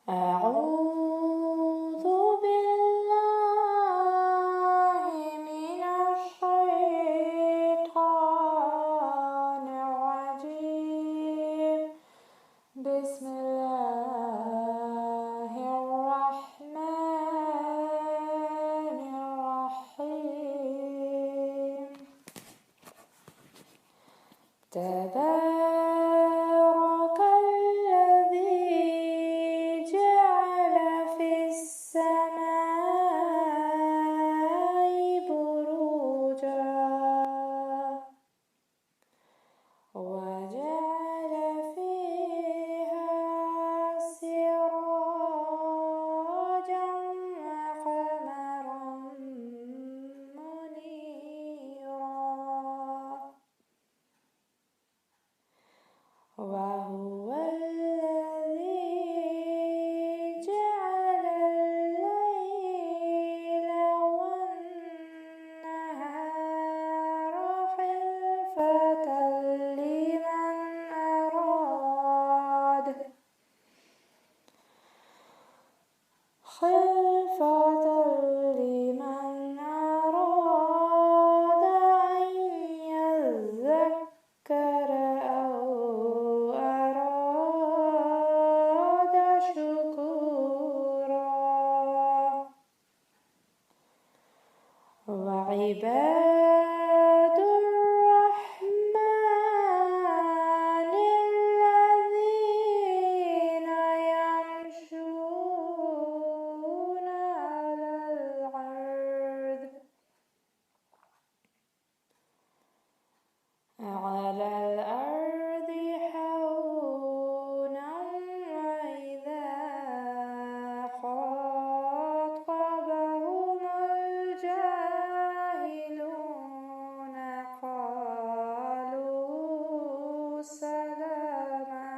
أعوذ بالله من الشيطان الرجيم. بسم الله الرحمن الرحيم. تبارك الذي جعل في السماء بروجا وجعل فيها سراجا وقمرا منيرا. وهو الذي جعل الليل والنهار خلفة لمن أراد أن يذكر أو أراد شكورا. وعباد الرحمن الذين يمشون على الأرض حونا وإذا خاطبهم الجاهلون قالوا سلاما.